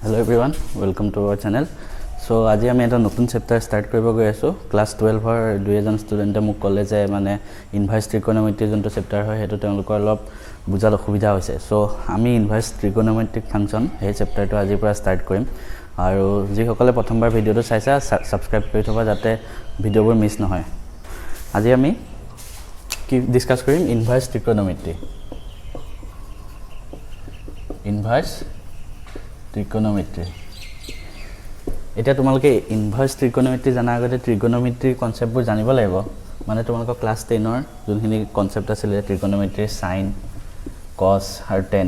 Hello everyone, welcome to our channel. So আজি আমি এটা নতুন চ্যাপ্টাৰ স্টাৰ্ট কৰিব গৈ আছো ক্লাস 12 ৰ দুইজন ষ্টুডেন্টে মোক ক'লে যে মানে ইনভাৰ্স ত্ৰিকোণমিতি যোনটো চ্যাপ্টাৰ হয় হেতু তেওঁলোকৰ অলপ বুজাত অসুবিধা হৈছে সো আমি ইনভাৰ্স ত্ৰিকোণমিতিক ফাংচন এই চ্যাপ্টাৰটো আজিৰ পৰা স্টাৰ্ট কৰিম আৰু যিসকলে প্ৰথমবাৰ ভিডিওটো চাইছা সাবস্ক্ৰাইব কৰি থবা যাতে ভিডিওবোৰ মিছ নহয় আজি আমি কি ডিসকাস কৰিম ইনভাৰ্স ত্ৰিকোণমিতি ইনভাৰ্স ত্ৰিকোণমিতি এটা তোমালকে ইনভাৰ্স ত্ৰিকোণমিতি জানা আগতে ত্ৰিকোণমিতিৰ কনসেপ্টবোৰ জানিব লাগিব মানে তোমালক ক্লাস 10 ৰ যোনখিনি কনসেপ্ট আছিল ত্ৰিকোণমিতিৰ সাইন cos আৰু tan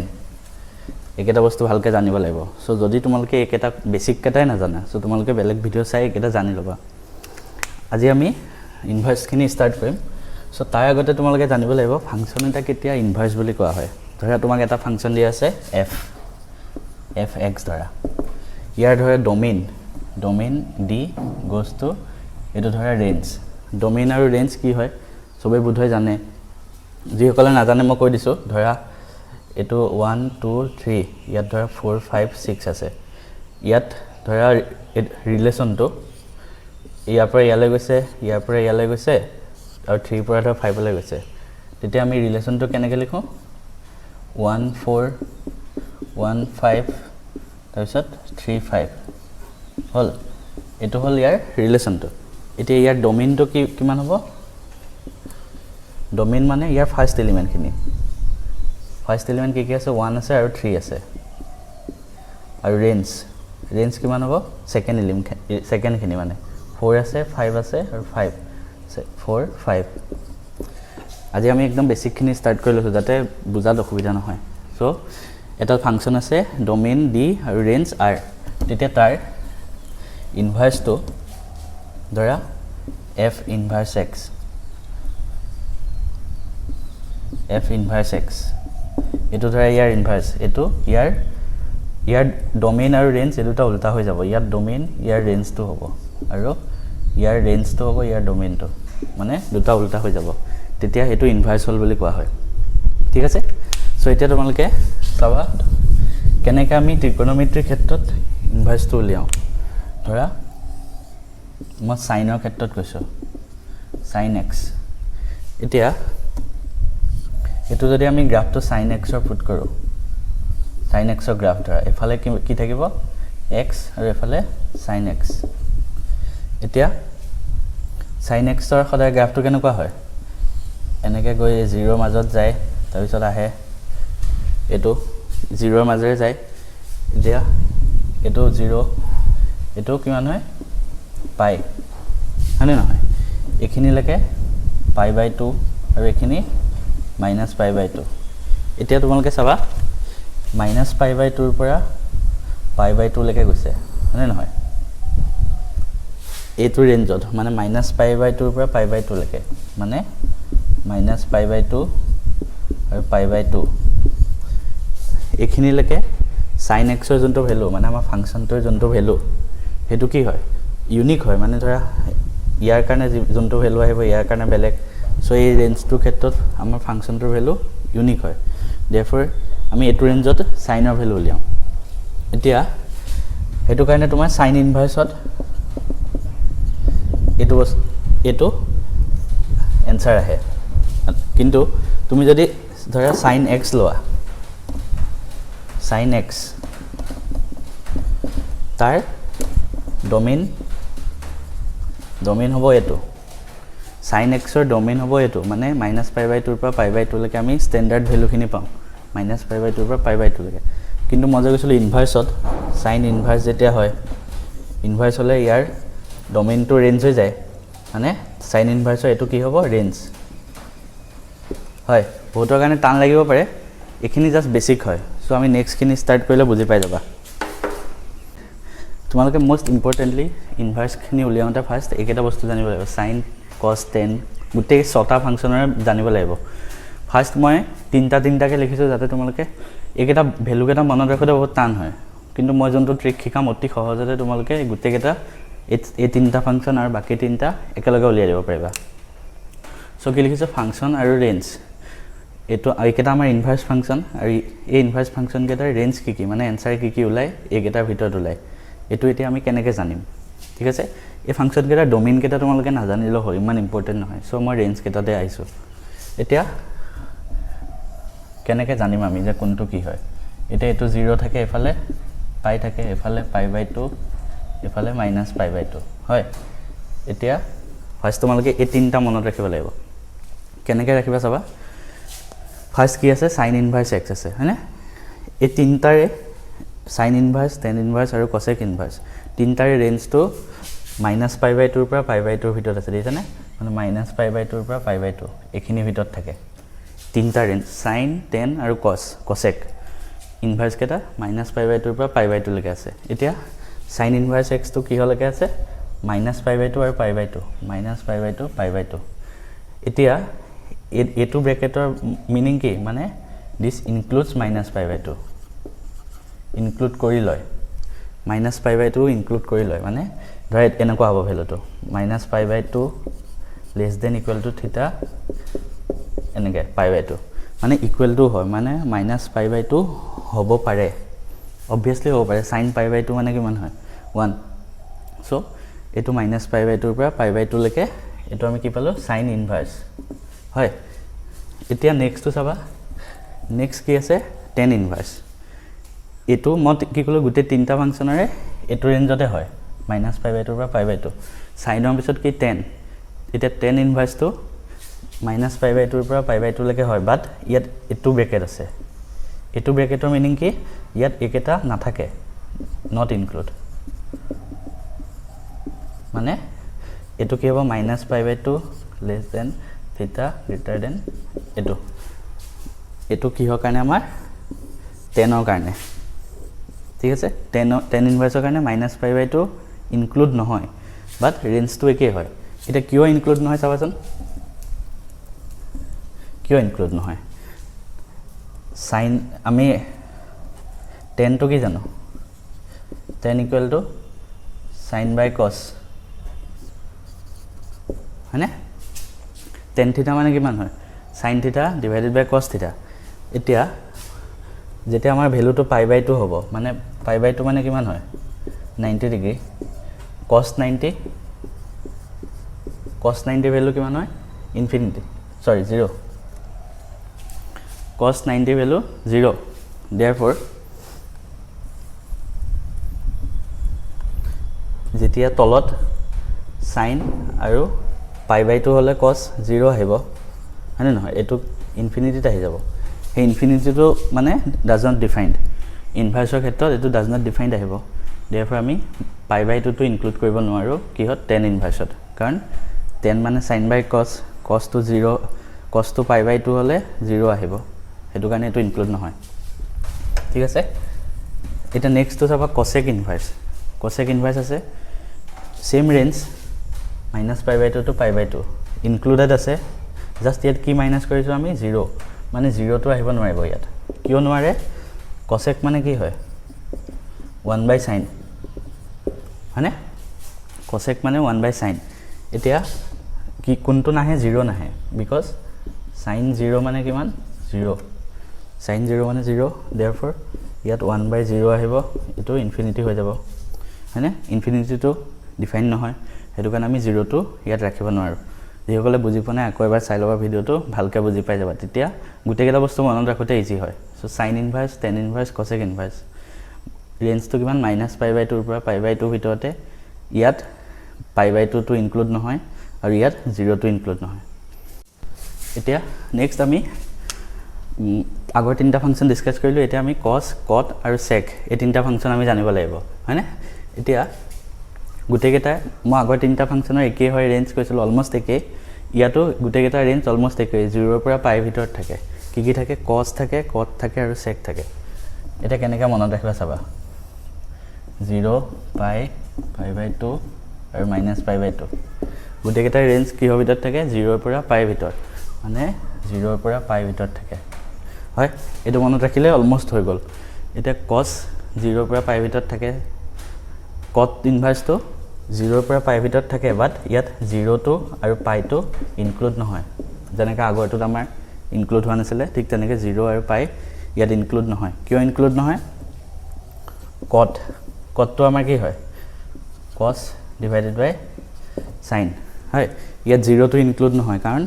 একেটা বস্তু ভালকে জানিব লাগিব সো যদি তোমালকে একেটা বেসিক কেটাই না জানা সো তোমালকে বেলেগ ভিডিও চাই একেটা জানি লবা আজি আমি ইনভাৰ্স খিনি স্টাৰ্ট কৰিম সো তাৰ আগতে তোমালকে জানিব লাগিব ফাংচন এটা কেতিয়া ইনভাৰ্স বুলি কোৱা হয় ধৰা তোমাক এটা ফাংচন দিয়া আছে fx ধৰা ইয়াৰ ধৰা ডোমেইন d goes to এটো ধৰা ৰেঞ্জ ডোমেইন আৰু ৰেঞ্জ কি হয় সবে বুধই জানে যিসকলে নাজানে মই কৈ দিছো ধৰা এটো 1 2 3 ইয়াত ধৰা 4 5 6 আছে ইয়াত ধৰা ৰিলেশনটো ইয়াৰ পৰা ইয়ালৈ গৈছে ইয়াৰ পৰা ইয়ালৈ গৈছে আৰু 3 পৰা ধৰা 5 লৈ গৈছে তেতিয়া আমি ৰিলেশনটো কেনেকৈ লিখো 1 4 1 5 তাৰপিছত 3 5 হল এটো হল ইয়াৰ ৰিলেশনটো এতিয়া ইয়াৰ ডোমেইনটো কিমান হ'ব ডোমেইন মানে ইয়াৰ ফাৰ্স্ট এলিমেন্ট কি আছে 1 আছে আৰু 3 আছে আৰু ৰেঞ্জ কিমান হ'ব সেকেন্ড খিনি মানে 4 আছে 5 আছে আৰু 5 4 5 আজি আমি একদম বেসিক খিনি স্টাৰ্ট কৰি লৈছো যাতে বুজাত অসুবিধা নহয় সো এটা ফাংচন আছে ডোমেইন d আৰু ৰেঞ্জ r তেতিয়া তাৰ ইনভাৰ্স তো ধৰা f ইনভাৰ্স x এটো ধৰা ইয়াৰ ইনভাৰ্স এটো ইয়াৰ ডোমেইন আৰু ৰেঞ্জ এটোটা উল্টা হৈ যাব ইয়াৰ ডোমেইন ইয়াৰ ৰেঞ্জটো হ'ব আৰু ইয়াৰ ৰেঞ্জটো হ'ব ইয়াৰ ডোমেইনটো মানে দুটা উল্টা হৈ যাব তেতিয়া এটো ইনভাৰ্স হল বুলি কোৱা হয় ঠিক আছে সো এতিয়া তোমালকে চাবা কেনেকৈ আমি ত্ৰিকোণমিতিৰ ক্ষেত্ৰত ইনভাৰ্সটো উলিয়াও ধৰা মই সাইনৰ ক্ষেত্ৰত কৈছো sin x এতিয়া এটো যদি আমি গ্ৰাফটো sin x ৰ ফুট কৰো sin x ৰ গ্ৰাফ ধৰা এফালে কি থাকিব x আৰু এফালে sin x এতিয়া sin x ৰ সদায় গ্ৰাফটো কেনেকুৱা হয় এনেকৈ গৈ 0 মাজত যায় তাৰ পিছত আহে এটো 0 ৰ মাজেৰে যায় এতিয়া এটো 0 এটো কিমান হয় পাই হয়নে নহয় এখিনি লৈকে π/2 আৰু এখিনি -π/2 এতিয়া তোমালকে চাবা -π/2 ৰ পৰা π/2 লৈকে গৈছে হয়নে নহয় এটো ৰেঞ্জত মানে -π/2 ৰ পৰা π/2 লৈকে মানে -π/2 আৰু π/2 এখিনি লৈকে sin x ৰ যোনটো ভ্যালু মানে আমাৰ ফাংচনটোৰ যোনটো ভ্যালু হেতু কি হয় ইউনিক হয় মানে ধৰা ইয়াৰ কাৰণে যোনটো ভ্যালু আহিব ইয়াৰ কাৰণে বেলেগ সো এই ৰেঞ্জটোৰ ক্ষেত্ৰত আমাৰ ফাংচনটোৰ ভ্যালু ইউনিক হয় therefore আমি এটো ৰেঞ্জত sin ৰ ভ্যালু উলিয়াম এতিয়া হেতু কাৰণে তোমাৰ sin ইনভাৰ্সত এটো এনসাৰ আহে কিন্তু তুমি যদি ধৰা sin x লোৱা sin x তাৰ ডোমেইন হ'ব এটো sin x ৰ ডোমেইন হ'ব এটো মানে -π/2 ৰ পৰা π/2 লৈকে আমি স্ট্যান্ডাৰ্ড ভ্যালু খিনি পাম -π/2 ৰ পৰা π/2 লৈকে কিন্তু মই যে কৈছিলো ইনভাৰ্সত sin ইনভাৰ্স যেতিয়া হয় ইনভাৰ্স হলে ইয়াৰ ডোমেইনটো ৰেঞ্জ হৈ যায় মানে sin ইনভাৰ্সৰ এটো কি হ'ব ৰেঞ্জ হয় বহুতৰ কাৰণে টান লাগিব পাৰে এখিনি জাস্ট বেসিক হয় সো আমি নেক্সট খিনি স্টাৰ্ট কৰিলে বুজি পাই যাবা তোমালকে মোস্ট ইম্পৰ্টেন্টলি ইনভাৰ্স খিনি উলিয়াওঁতে ফাৰ্স্ট একেটা বস্তু জানিব লাগিব sin cos tan গুটেই ছটা ফাংচনৰ জানিব লাগিব ফাৰ্স্ট মই তিনটাকে লিখিছো যাতে তোমালকে একেটা ভ্যালু কেটা মনত ৰাখোতে বহুত টান হয় কিন্তু মই যোনটো ট্ৰিক শিকাম অতি সহজতে তোমালকে গুটেই কেটা এই তিনটা ফাংচন আৰু বাকি তিনটা একেলগে উলিয়াই দিব পাৰিবা সো কি লিখিছো ফাংচন আৰু ৰেঞ্জ এইটো এইকেইটা আমাৰ ইনভাৰ্স ফাংচন আৰু এই ইনভাৰ্স ফাংচন কেইটাৰ ৰেঞ্জ কি মানে এনসাৰ কি ওলায় এইকেইটাৰ ভিতৰত ওলায় এইটো এতিয়া আমি কেনেকৈ জানিম ঠিক আছে এই ফাংচন কেইটাৰ ডোমেইন কেইটা তোমালোকে নাজানিলেও হয় ইমান ইম্পৰ্টেণ্ট নহয় সো মই ৰেঞ্জ কেইটাতে আহিছোঁ এতিয়া কেনেকৈ জানিম আমি যে কোনটো কি হয় এতিয়া এইটো 0 থাকে এফালে পাই থাকে এফালে π/2 এফালে -π/2 হয় এতিয়া ফাৰ্স্ট তোমালোকে এই তিনটা মনত ৰাখিব লাগিব কেনেকৈ ৰাখিবা চাবা ফাৰ্স্ট কি আছে sin ইনভাৰ্স x আছে হয়নে এই তিনটাৰে sin ইনভাৰ্স tan ইনভাৰ্স আৰু cosec ইনভাৰ্স তিনটাৰে ৰেঞ্জটো -π/2 ৰ পৰা π/2 ৰ ভিতৰত আছে দেখিছানে মানে -π/2 ৰ পৰা π/2 এইখিনি ভিতৰত থাকে তিনটা ৰেঞ্জ sin tan আৰু cosec ইনভাৰ্স কেটা -π/2 ৰ পৰা π/2 লৈকে আছে এতিয়া sin ইনভাৰ্স x টো কি হলৈকে আছে -π/2 আৰু π/2 -π/2 π/2 এতিয়া এটো ব্ৰেকেটৰ মিনিং কি মানে দিস ইনক্লুডস -π/2 ইনক্লুড কৰি লয় -π/2 ইনক্লুড কৰি লয় মানে ধৰা এনেকুৱা হ'ব ভ্যালুটো -π/2 less than equal to থিটা এনেকে π/2 মানে ইকুৱেল টু হয় মানে -π/2 হ'ব পাৰে obviously হ'ব পাৰে sin π/2 মানে কিমান হয় 1 সো এটো -π/2 ৰ পৰা π/2 লৈকে এটো আমি কি পালো sin ইনভাৰ্স হয় এতিয়া নেক্সট টু চাবা নেক্সট কি আছে tan ইনভাৰ্স এটো মত কি কলো গুটে তিনটা ফাংচনৰে এটো ৰেঞ্জতে হয় -π/2 ৰ পৰা π/2 sin ৰ পিছত কি tan এতিয়া tan ইনভাৰ্স টো -π/2 ৰ পৰা π/2 লৈকে হয় বাট ইয়াত এটো ব্ৰেকেট আছে এটো ব্ৰেকেটৰ মিনিং কি ইয়াত একেটা নাথাকে নট ইনক্লুড মানে এটো কি হ'ব -π/2 less than theta greater than এটো এটো কিহৰ কাৰণে আমাৰ tan ৰ কাৰণে ঠিক আছে tan ইনভাৰ্সৰ কাৰণে -π/2 ইনক্লুড নহয় বাট ৰেঞ্জটো একে হয় এটা কিয় ইনক্লুড নহয় চাবাচোন কিয় ইনক্লুড নহয় sin আমি tan to কি জানো tan equal to sin by cos হয়নে tan theta মানে কিমান হয় sin theta divided by cos theta এতিয়া যেতিয়া আমাৰ ভ্যালুটো π/2 হ'ব মানে π/2 মানে কিমান হয় 90 ডিগ্ৰী cos 90 ভ্যালু কিমান হয় ইনফিনিটি সৰি 0 cos 90 value 0 therefore যেতিয়া তলত sin আৰু π/2 হলে cos 0 আহিব হয়নে নহয় এটো ইনফিনিটিত আহি যাব এই ইনফিনিটিটো মানে does not defined ইনভাৰ্সৰ ক্ষেত্ৰত এটো does not defined আহিব therefore আমি π/2 টো ইনক্লুড কৰিব নোৱাৰো কিহত tan ইনভাৰ্সত কাৰণ tan মানে sin by cos cos to 0 cos to π/2 হলে 0 আহিব হেতু কাৰণে এটো ইনক্লুড নহয় ঠিক আছে এটা নেক্সট তো চাবা cosec ইনভাৰ্স আছে সেম ৰেঞ্জ -π/2 to π/2 ইনক্লুডেড আছে জাস্ট ইয়াত কি মাইনাস কৰিছো আমি 0 মানে 0 টো আহিব নোৱাৰিব ইয়াত কিয় নোৱাৰে cosec মানে কি হয় 1/sin হয়নে cosec মানে 1/sin এতিয়া কি কোনটো নাহে 0 নাহে বিকজ sin 0 মানে কিমান 0 sin 0 মানে 0 therefore ইয়াত 1/0 আহিব এটো ইনফিনিটি হৈ যাব হয়নে ইনফিনিটি টো ডিফাইন নহয় হেতু কাৰণে আমি 0 টো ইয়াত ৰাখিব নোৱাৰো যিসকলে বুজি পোৱা নাই আকৌ এবাৰ চাই লবা ভিডিওটো ভালকে বুজি পাই যাবা তেতিয়া গুটেকেটা বস্তু মনত ৰাখোতে ইজি হয় সো sin ইনভাৰ্স tan ইনভাৰ্স cosec ইনভাৰ্স ৰেঞ্জটো কিমান -π/2 ৰ পৰা π/2 ভিতৰতে ইয়াত π/2 টো ইনক্লুড নহয় আৰু ইয়াত 0 টো ইনক্লুড নহয় এতিয়া নেক্সট আমি আগৰ তিনটা ফাংচন ডিসকাস কৰিলো এতিয়া আমি cos cot আৰু sec এই তিনটা ফাংচন আমি জানিব লাগিব হয়নে এতিয়া গুটেকেটা মই আগৰ তিনটা ফাংচনৰ একে হয় ৰেঞ্জ কৈছিল অলমোস্ট একে ইয়াতো গুটেকেটা ৰেঞ্জ অলমোস্ট একে 0 ৰ পৰা π ভিতৰত থাকে কি থাকে cos থাকে cot থাকে আৰু sec থাকে এটা কেনেকা মনত ৰাখিবা চাবা 0 π/2 আৰু -π/2 গুটেকেটা ৰেঞ্জ কি হ'ব ভিতৰত থাকে 0 ৰ পৰা π ভিতৰত মানে 0 ৰ পৰা π ভিতৰত থাকে হয় এটো মনত ৰাখিলে অলমোস্ট হৈ গল এটা cos 0 ৰ পৰা π ভিতৰত থাকে cot ইনভাৰ্স তো 0 ৰ পৰা π ভিতৰত থাকে বাট ইয়াত 0 টো আৰু π টো ইনক্লুড নহয় যেনেকা আগৰটোত আমাৰ ইনক্লুড হোৱা নাছিলে ঠিক তেনেকৈ 0 আৰু পাই ইয়াত ইনক্লুড নহয় কিয় ইনক্লুড নহয় কটটো আমাৰ কি হয় cos ডিভাইডেড বাই sin হয় ইয়াত 0 টো ইনক্লুড নহয় কাৰণ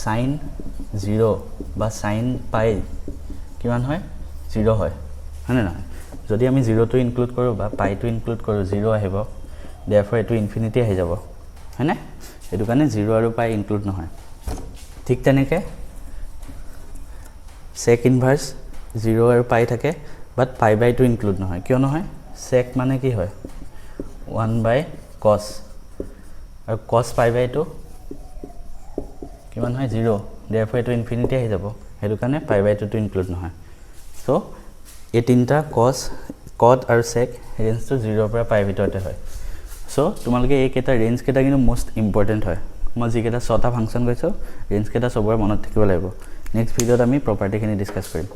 sin 0 বা sin পাই কিমান হয় 0 হয় হয়নে নহয় যদি আমি 0 টো ইনক্লুড কৰোঁ বা পাই টো ইনক্লুড কৰোঁ 0 আহিব therefore এটো ইনফিনিটি আহি যাব হয়নে এটো কাৰণে 0 আৰু পাই ইনক্লুড নহয় ঠিক তেনেকৈ sec ইনভাৰ্স 0 আৰু পাই থাকে বাট পাই বাই 2 ইনক্লুড নহয় কিয় নহয় sec মানে কি হয় 1 বাই cos আৰু cos পাই বাই 2 কিমান হয় 0 therefore এটো ইনফিনিটি আহি যাব হেতু কাৰণে পাই বাই 2 টো ইনক্লুড নহয় সো এই তিনটা cos cot আৰু sec ৰেঞ্জটো 0 পৰা পাই ভিতৰতে হয় সো তোমালোকে এই কেটা ৰেঞ্জ কেটা কিন্তু মোস্ট ইম্পৰ্টেন্ট হয় মই যি কেটা ছটা ফাংচন কৈছো ৰেঞ্জ কেটা সবৰ মনত থাকিব লাগিব নেক্সট ভিডিওত আমি প্ৰপাৰ্টিখিনি ডিসকাস কৰিম